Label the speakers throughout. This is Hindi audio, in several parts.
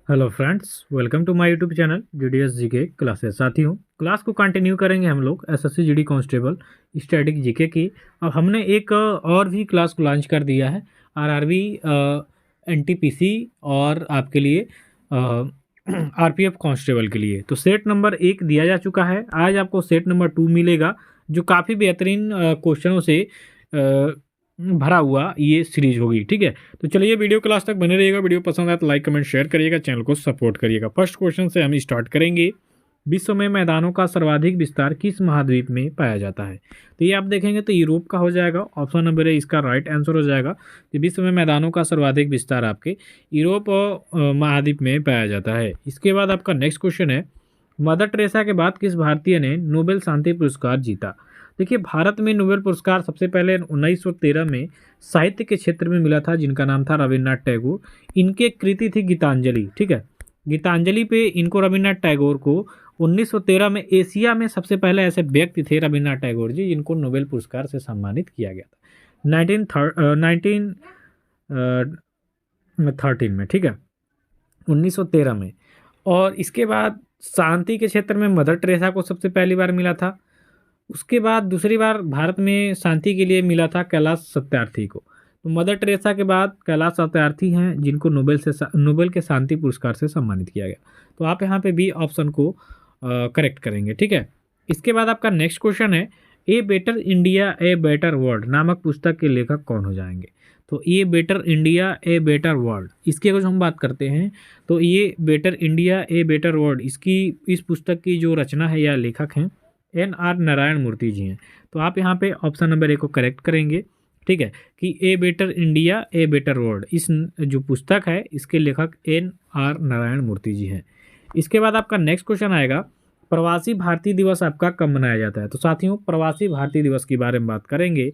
Speaker 1: Hello friends, welcome to my YouTube channel GDS GK classes. साथियों, क्लास को कंटिन्यू करेंगे हम लोग SSC GD constable static GK की। अब हमने एक और भी क्लास को लॉन्च कर दिया है, आरआरबी एनटीपीसी और आपके लिए आरपीएफ कांस्टेबल के लिए। तो सेट नंबर 1 दिया जा चुका है, आज आपको सेट नंबर 2 मिलेगा, जो काफ़ी बेहतरीन क्वेश्चनों से भरा हुआ ये सीरीज होगी। ठीक है, तो चलिए वीडियो क्लास तक बने रहिएगा। वीडियो पसंद आए तो लाइक कमेंट शेयर करिएगा, चैनल को सपोर्ट करिएगा। फर्स्ट क्वेश्चन से हम स्टार्ट करेंगे। विश्व में मैदानों का सर्वाधिक विस्तार किस महाद्वीप में पाया जाता है? तो ये आप देखेंगे तो यूरोप का हो जाएगा, ऑप्शन नंबर ए इसका राइट आंसर हो जाएगा। तो विश्व में मैदानों का सर्वाधिक विस्तार आपके यूरोप महाद्वीप में पाया जाता है। इसके बाद आपका नेक्स्ट क्वेश्चन है, मदर टेरेसा के बाद किस भारतीय ने नोबेल शांति पुरस्कार जीता? देखिए, भारत में नोबेल पुरस्कार सबसे पहले 1913 में साहित्य के क्षेत्र में मिला था, जिनका नाम था रविन्द्रनाथ टैगोर। इनके कृति थी गीतांजलि। ठीक है, गीतांजलि पे इनको रविन्द्रनाथ टैगोर को 1913 में एशिया में सबसे पहले ऐसे व्यक्ति थे रविन्द्रनाथ टैगोर जी, जिनको नोबेल पुरस्कार से सम्मानित किया गया था 1913 में। ठीक है, 1913 में। और इसके बाद शांति के क्षेत्र में मदर टेरेसा को सबसे पहली बार मिला था। उसके बाद दूसरी बार भारत में शांति के लिए मिला था कैलाश सत्यार्थी को। तो मदर टेरेसा के बाद कैलाश सत्यार्थी हैं, जिनको नोबेल के शांति पुरस्कार से सम्मानित किया गया। तो आप यहाँ पे बी ऑप्शन को करेक्ट करेंगे। ठीक है, इसके बाद आपका नेक्स्ट क्वेश्चन है, a better India a better world नामक पुस्तक के लेखक कौन हो जाएंगे? तो ये better India a better world, इसकी अगर हम बात करते हैं तो ये better India a better world, इस पुस्तक की जो रचना है या लेखक हैं एन.आर. नारायण मूर्ति जी हैं। तो आप यहाँ पे ऑप्शन नंबर ए को करेक्ट करेंगे। ठीक है, कि a better India a better world, इस जो पुस्तक है इसके लेखक एन.आर. नारायण मूर्ति जी हैं। इसके बाद आपका नेक्स्ट क्वेश्चन आएगा, प्रवासी भारतीय दिवस आपका कब मनाया जाता है? तो साथियों, प्रवासी भारतीय दिवस के बारे में बात करेंगे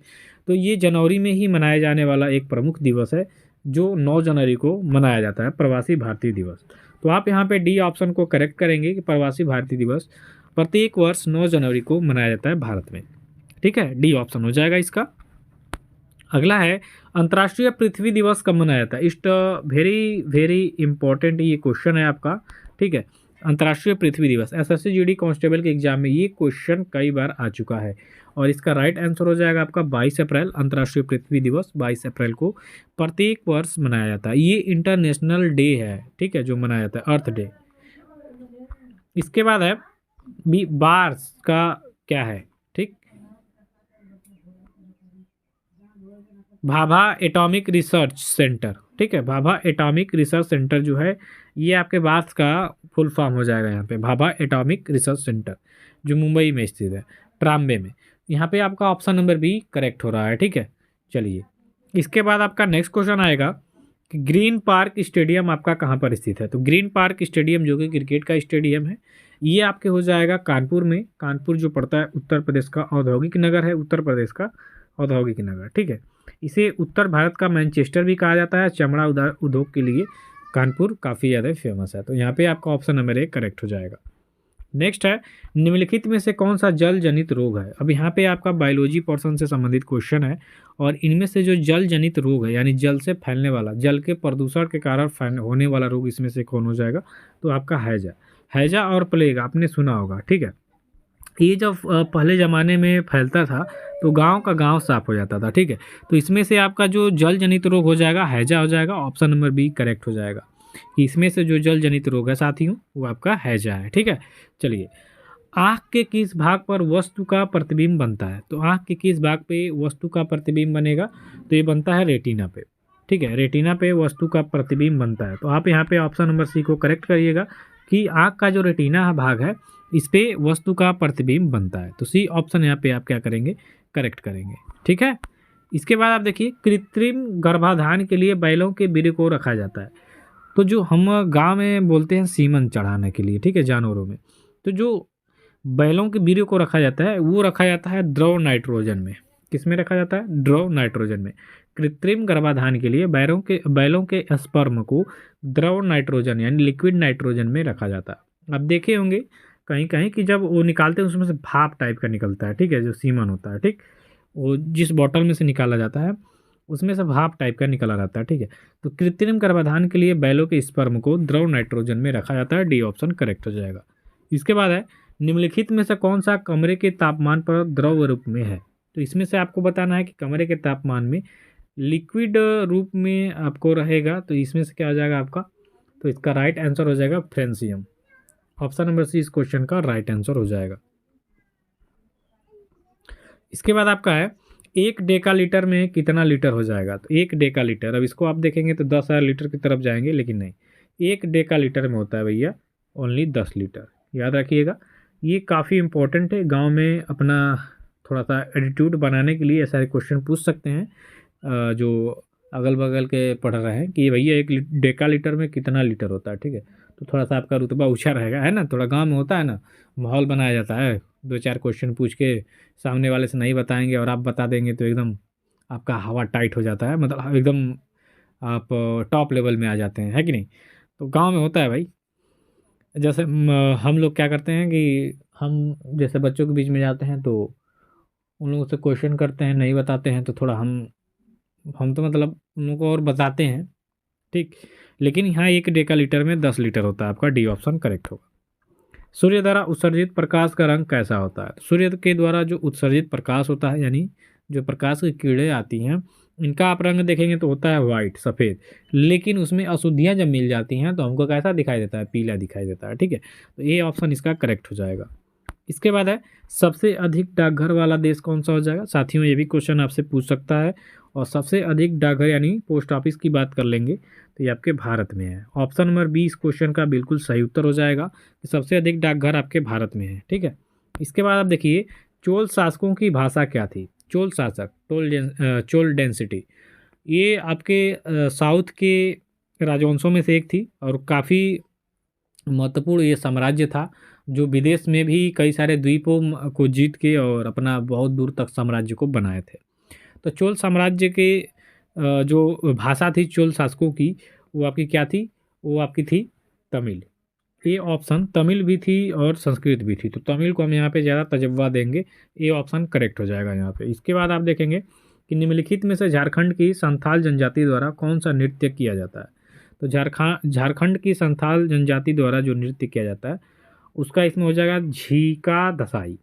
Speaker 1: तो ये जनवरी में ही मनाया जाने वाला एक प्रमुख दिवस है, जो 9 जनवरी को मनाया जाता है, प्रवासी भारतीय दिवस। तो आप यहाँ पे डी ऑप्शन को करेक्ट करेंगे कि प्रवासी भारतीय दिवस प्रत्येक वर्ष 9 जनवरी को मनाया जाता है भारत में। ठीक है, डी ऑप्शन हो जाएगा इसका। अगला है, अंतर्राष्ट्रीय पृथ्वी दिवस कब मनाया जाता है? इस्ट वेरी वेरी इंपॉर्टेंट ये क्वेश्चन है आपका। ठीक है, अंतर्राष्ट्रीय पृथ्वी दिवस एसएससी जीडी कांस्टेबल के एग्जाम में ये क्वेश्चन कई बार आ चुका है, और इसका राइट आंसर हो जाएगा आपका 22 अप्रैल। अंतर्राष्ट्रीय पृथ्वी दिवस 22 अप्रैल को प्रत्येक वर्ष मनाया जाता है। ये इंटरनेशनल डे है, ठीक है, जो मनाया जाता है, अर्थ डे। इसके बाद है बार्स का क्या है? ठीक, भाभा एटॉमिक रिसर्च सेंटर। ठीक है, भाभा एटॉमिक रिसर्च सेंटर जो है ये आपके बार्स का फुल फॉर्म हो जाएगा यहाँ पे, भाभा एटॉमिक रिसर्च सेंटर, जो मुंबई में स्थित है, ट्राम्बे में। यहाँ पे आपका ऑप्शन नंबर बी करेक्ट हो रहा है। ठीक है, चलिए इसके बाद आपका नेक्स्ट क्वेश्चन आएगा कि ग्रीन पार्क स्टेडियम आपका कहाँ पर स्थित है? तो ग्रीन पार्क स्टेडियम जो कि क्रिकेट का स्टेडियम है, ये आपके हो जाएगा कानपुर में। कानपुर जो पड़ता है उत्तर प्रदेश का औद्योगिक नगर है, उत्तर प्रदेश का औद्योगिक नगर। ठीक है, इसे उत्तर भारत का मैनचेस्टर भी कहा जाता है। चमड़ा उद्योग के लिए कानपुर काफ़ी ज़्यादा फेमस है। तो यहाँ पे आपका ऑप्शन नंबर ए करेक्ट हो जाएगा। नेक्स्ट है, निम्नलिखित में से कौन सा जल जनित रोग है? अब यहाँ पे आपका बायोलॉजी पोर्शन से संबंधित क्वेश्चन है, और इनमें से जो जल जनित रोग है, यानी जल से फैलने वाला, जल के प्रदूषण के कारण होने वाला रोग, इसमें से कौन हो जाएगा? तो आपका हैजा और प्लेग आपने सुना होगा। ठीक है, ये जब पहले ज़माने में फैलता था तो गांव का गांव साफ हो जाता था। ठीक है, तो इसमें से आपका जो जल जनित रोग हो जाएगा हैजा हो जाएगा। ऑप्शन नंबर बी करेक्ट हो जाएगा कि इसमें से जो जल जनित रोग है साथियों वो आपका हैजा है। ठीक है, चलिए, आँख के किस भाग पर वस्तु का प्रतिबिंब बनता है? तो आँख के किस भाग पे वस्तु का प्रतिबिंब बनेगा? तो ये बनता है रेटिना पे। ठीक है, रेटिना पे वस्तु का प्रतिबिंब बनता है। तो आप यहाँ पे ऑप्शन नंबर सी को करेक्ट करिएगा कि आँख का जो रेटिना भाग है इस पे वस्तु का प्रतिबिंब बनता है। तो सी ऑप्शन यहाँ पे आप क्या करेंगे? करेक्ट करेंगे। ठीक है, इसके बाद आप देखिए, कृत्रिम गर्भाधान के लिए बैलों के वीर्य को रखा जाता है। तो जो हम गांव में बोलते हैं सीमन चढ़ाने के लिए, ठीक है, जानवरों में, तो जो बैलों के वीर्य को रखा जाता है वो रखा जाता है द्रव नाइट्रोजन में। किस में रखा जाता है? द्रव नाइट्रोजन में। कृत्रिम गर्भाधान के लिए बैलों के स्पर्म को द्रव नाइट्रोजन यानी लिक्विड नाइट्रोजन में रखा जाता है। अब देखे होंगे कहीं कहीं कि जब वो निकालते हैं उसमें से भाप टाइप का निकलता है। ठीक है, जो सीमन होता है, ठीक, वो जिस बॉटल में से निकाला जाता है उसमें से भाप टाइप का निकला रहता है, ठीक है। तो कृत्रिम गर्भाधान के लिए बैलों के स्पर्म को द्रव नाइट्रोजन में रखा जाता है, डी ऑप्शन करेक्ट हो जाएगा। इसके बाद है निम्नलिखित में से कौन सा कमरे के तापमान पर द्रव रूप में है। तो इसमें से आपको बताना है कि कमरे के तापमान में लिक्विड रूप में आपको रहेगा, तो इसमें से क्या हो जाएगा आपका, तो इसका राइट आंसर हो जाएगा फ्रेंसियम। ऑप्शन नंबर सी इस क्वेश्चन का राइट आंसर हो जाएगा। इसके बाद आपका है 1 डेका लीटर में कितना लीटर हो जाएगा। तो 1 डेका लीटर, अब इसको आप देखेंगे तो 10,000 लीटर की तरफ जाएंगे, लेकिन नहीं, 1 डेका लीटर में होता है भैया ओनली 10 लीटर। याद रखिएगा, ये काफ़ी इंपॉर्टेंट है। गांव में अपना थोड़ा सा एटीट्यूड बनाने के लिए ऐसा क्वेश्चन पूछ सकते हैं जो अगल बगल के पढ़ रहे हैं कि भैया 1 डेका लीटर में कितना लीटर होता है, ठीक है। तो थोड़ा सा आपका रुतबा ऊँचा रहेगा, है ना। थोड़ा गाँव में होता है ना, माहौल बनाया जाता है, 2-4 क्वेश्चन पूछ के सामने वाले से नहीं बताएंगे और आप बता देंगे तो एकदम आपका हवा टाइट हो जाता है, मतलब एकदम आप टॉप लेवल में आ जाते हैं, है कि नहीं। तो गांव में होता है भाई। जैसे हम लोग क्या करते हैं कि हम जैसे बच्चों के बीच में जाते हैं तो उन लोगों से क्वेश्चन करते हैं, नहीं बताते हैं तो थोड़ा हम तो मतलब उन लोगों को और बताते हैं, ठीक। लेकिन यहाँ 1 डेका लीटर में 10 लीटर होता है, आपका डी ऑप्शन करेक्ट होगा। सूर्य द्वारा उत्सर्जित प्रकाश का रंग कैसा होता है। सूर्य के द्वारा जो उत्सर्जित प्रकाश होता है, यानी जो प्रकाश की किरणें आती हैं, इनका आप रंग देखेंगे तो होता है वाइट, सफ़ेद। लेकिन उसमें अशुद्धियाँ जब मिल जाती हैं तो हमको कैसा दिखाई देता है, पीला दिखाई देता है, ठीक है। तो ये ऑप्शन इसका करेक्ट हो जाएगा। इसके बाद है सबसे अधिक डाकघर वाला देश कौन सा हो जाएगा। साथियों, ये भी क्वेश्चन आपसे पूछ सकता है, और सबसे अधिक डाकघर यानी पोस्ट ऑफिस की बात कर लेंगे तो ये आपके भारत में है। ऑप्शन नंबर बी इस क्वेश्चन का बिल्कुल सही उत्तर हो जाएगा कि सबसे अधिक डाकघर आपके भारत में है, ठीक है। इसके बाद आप देखिए चोल शासकों की भाषा क्या थी। चोल शासक, चोल डेंसिटी, ये आपके साउथ के राजवंशों में से एक थी और काफ़ी महत्वपूर्ण ये साम्राज्य था, जो विदेश में भी कई सारे द्वीपों को जीत के और अपना बहुत दूर तक साम्राज्य को बनाए थे। तो चोल साम्राज्य के जो भाषा थी चोल शासकों की, वो आपकी क्या थी, वो आपकी थी तमिल। ये ऑप्शन तमिल भी थी और संस्कृत भी थी, तो तमिल को हम यहाँ पे ज़्यादा तजव्वा देंगे, ये ऑप्शन करेक्ट हो जाएगा यहाँ पे। इसके बाद आप देखेंगे कि निम्नलिखित में से झारखंड की संथाल जनजाति द्वारा कौन सा नृत्य किया जाता है। तो झारखंड की संथाल जनजाति द्वारा जो नृत्य किया जाता है उसका इसमें हो जाएगा झीका दसाई।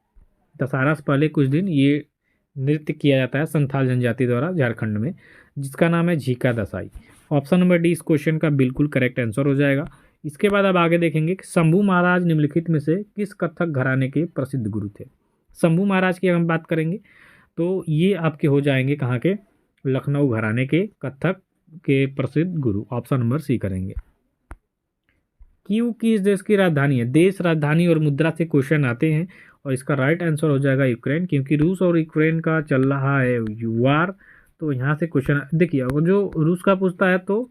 Speaker 1: दशहरा से पहले कुछ दिन ये नृत्य किया जाता है संथाल जनजाति द्वारा झारखंड में, जिसका नाम है झीका दसाई। ऑप्शन नंबर डी इस क्वेश्चन का बिल्कुल करेक्ट आंसर हो जाएगा। इसके बाद अब आगे देखेंगे कि शंभू महाराज निम्नलिखित में से किस कथक घराने के प्रसिद्ध गुरु थे। शंभू महाराज की हम बात करेंगे तो ये आपके हो जाएंगे कहाँ के, लखनऊ घराने के कथक के प्रसिद्ध गुरु। ऑप्शन नंबर सी करेंगे। क्यू किस देश की राजधानी है। देश, राजधानी और मुद्रा से क्वेश्चन आते हैं और इसका राइट आंसर हो जाएगा यूक्रेन, क्योंकि रूस और यूक्रेन का चल रहा है वार। तो यहाँ से क्वेश्चन देखिए, अगर जो रूस का पूछता है तो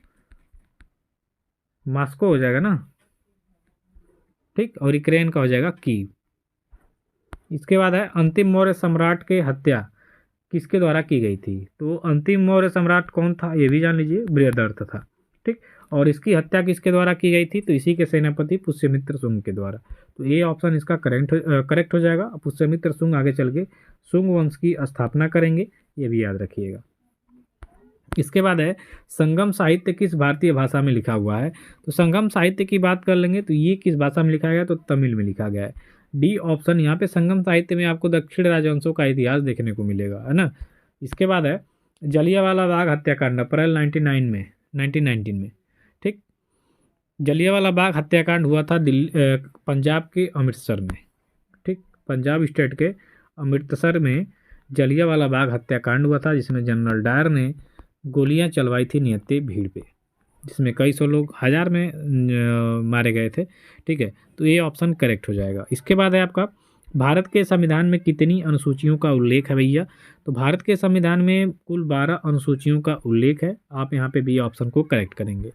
Speaker 1: मॉस्को हो जाएगा ना, ठीक, और यूक्रेन का हो जाएगा कीव। इसके बाद है अंतिम मौर्य सम्राट के हत्या किसके द्वारा की गई थी। तो अंतिम मौर्य सम्राट कौन था ये भी जान लीजिए, बृहदर्थ था, ठीक। और इसकी हत्या किसके द्वारा की गई थी, तो इसी के सेनापति पुष्यमित्र शुंग के द्वारा। तो ये ऑप्शन इसका करेक्ट हो जाएगा। पुष्यमित्र शुंग आगे चल के शुंग वंश की स्थापना करेंगे, ये भी याद रखिएगा। इसके बाद है संगम साहित्य किस भारतीय भाषा में लिखा हुआ है। तो संगम साहित्य की बात कर लेंगे तो ये किस भाषा में लिखा गया है, तो तमिल में लिखा गया है। डी ऑप्शन यहाँ पे संगम साहित्य में आपको दक्षिण राजवंशों का इतिहास देखने को मिलेगा, है ना। इसके बाद है जलियांवाला बाग हत्याकांड अप्रैल 1919 में, ठीक। जलियांवाला बाग हत्याकांड हुआ था पंजाब के अमृतसर में, ठीक। पंजाब स्टेट के अमृतसर में जलियांवाला बाग हत्याकांड हुआ था, जिसमें जनरल डायर ने गोलियां चलवाई थी निहत्थे भीड़ पे, जिसमें कई सौ लोग, हजार में मारे गए थे, ठीक है। तो ये ऑप्शन करेक्ट हो जाएगा। इसके बाद है आपका भारत के संविधान में कितनी अनुसूचियों का उल्लेख है भैया। तो भारत के संविधान में कुल 12 अनुसूचियों का उल्लेख है। आप यहाँ पे बी ऑप्शन को करेक्ट करेंगे।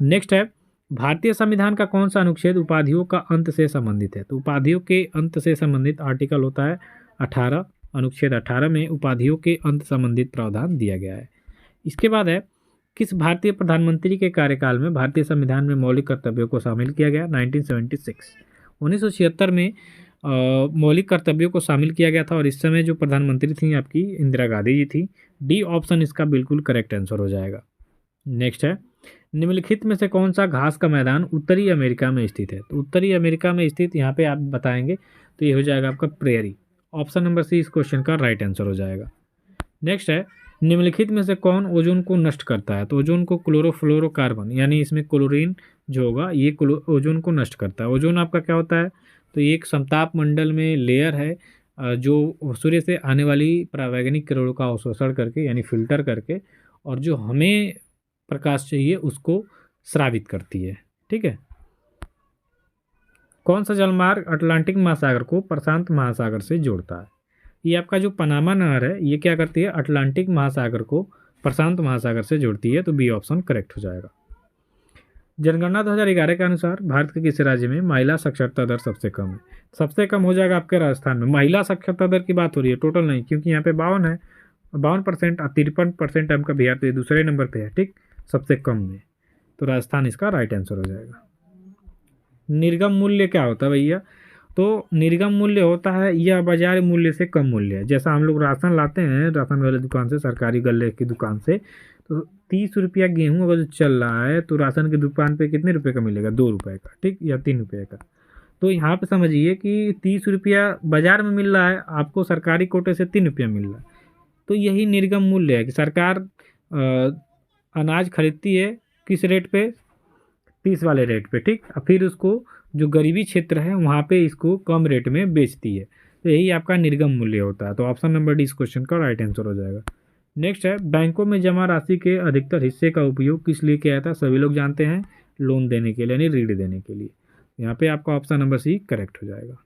Speaker 1: नेक्स्ट है भारतीय संविधान का कौन सा अनुच्छेद उपाधियों का अंत से संबंधित है। तो उपाधियों के अंत से संबंधित आर्टिकल होता है 18, अनुच्छेद 18 में उपाधियों के अंत संबंधित प्रावधान दिया गया है। इसके बाद है किस भारतीय प्रधानमंत्री के कार्यकाल में भारतीय संविधान में मौलिक कर्तव्यों को शामिल किया गया। 1976 में मौलिक कर्तव्यों को शामिल किया गया था और इस समय जो प्रधानमंत्री थी आपकी इंदिरा गांधी जी थी। डी ऑप्शन इसका बिल्कुल करेक्ट आंसर हो जाएगा। नेक्स्ट है, निम्नलिखित में से कौन सा घास का मैदान उत्तरी अमेरिका में स्थित है? तो उत्तरी अमेरिका में स्थित यहाँ पे आप बताएंगे तो ये हो जाएगा आपका प्रेयरी। ऑप्शन नंबर सी इस क्वेश्चन का राइट आंसर हो जाएगा। नेक्स्ट है, निम्नलिखित में से कौन ओजोन को नष्ट करता है? तो ओजोन को क्लोरोफ्लोरोकार्बन यानी इसमें क्लोरीन जो होगा ये ओजोन को नष्ट करता है। ओजोन आपका क्या होता है? तो ये एक समताप मंडल में लेयर है जो सूर्य से आने वाली परावैंगनिक किरणों का अवशोषण करके यानी फिल्टर करके और जो हमें प्रकाश चाहिए उसको स्रावित करती है। ठीक है। कौन सा जलमार्ग अटलांटिक महासागर को प्रशांत महासागर से जोड़ता है? ये आपका जो पनामा नहर है ये क्या करती है? अटलांटिक महासागर को प्रशांत महासागर से जोड़ती है, तो बी ऑप्शन करेक्ट हो जाएगा। जनगणना 2011 के अनुसार भारत के किस राज्य में महिला साक्षरता दर सबसे कम है? सबसे कम हो जाएगा आपके राजस्थान में। महिला साक्षरता दर की बात हो रही है, टोटल नहीं, क्योंकि यहाँ पे 52 है, 52% 53% आपका बिहार तो ये दूसरे नंबर पे है। ठीक, सबसे कम में, तो राजस्थान इसका राइट आंसर हो जाएगा। निर्गम मूल्य क्या होता है भैया? तो निर्गम मूल्य होता है यह बाजार मूल्य से कम मूल्य है। जैसा हम लोग राशन लाते हैं राशन वाले दुकान से, सरकारी गल्ले की दुकान से, तो 30 रुपया गेहूँ अगर जो चल रहा है तो राशन की दुकान पे कितने रुपए का मिलेगा? 2 रुपये का, ठीक, या 3 रुपये का। तो यहाँ पे समझिए कि 30 रुपया बाजार में मिल रहा है, आपको सरकारी कोटे से 3 रुपया मिल रहा है। तो यही निर्गम मूल्य है कि सरकार अनाज खरीदती है किस रेट पे? 30 वाले रेट पे, ठीक। और फिर उसको जो गरीबी क्षेत्र है वहाँ पे इसको कम रेट में बेचती है, तो यही आपका निर्गम मूल्य होता है। तो ऑप्शन नंबर डी इस क्वेश्चन का राइट आंसर हो जाएगा। नेक्स्ट है, बैंकों में जमा राशि के अधिकतर हिस्से का उपयोग किस लिए किया जाता है? सभी लोग जानते हैं, लोन देने के लिए यानी ऋण देने के लिए। यहाँ पे आपका ऑप्शन नंबर सी करेक्ट हो जाएगा।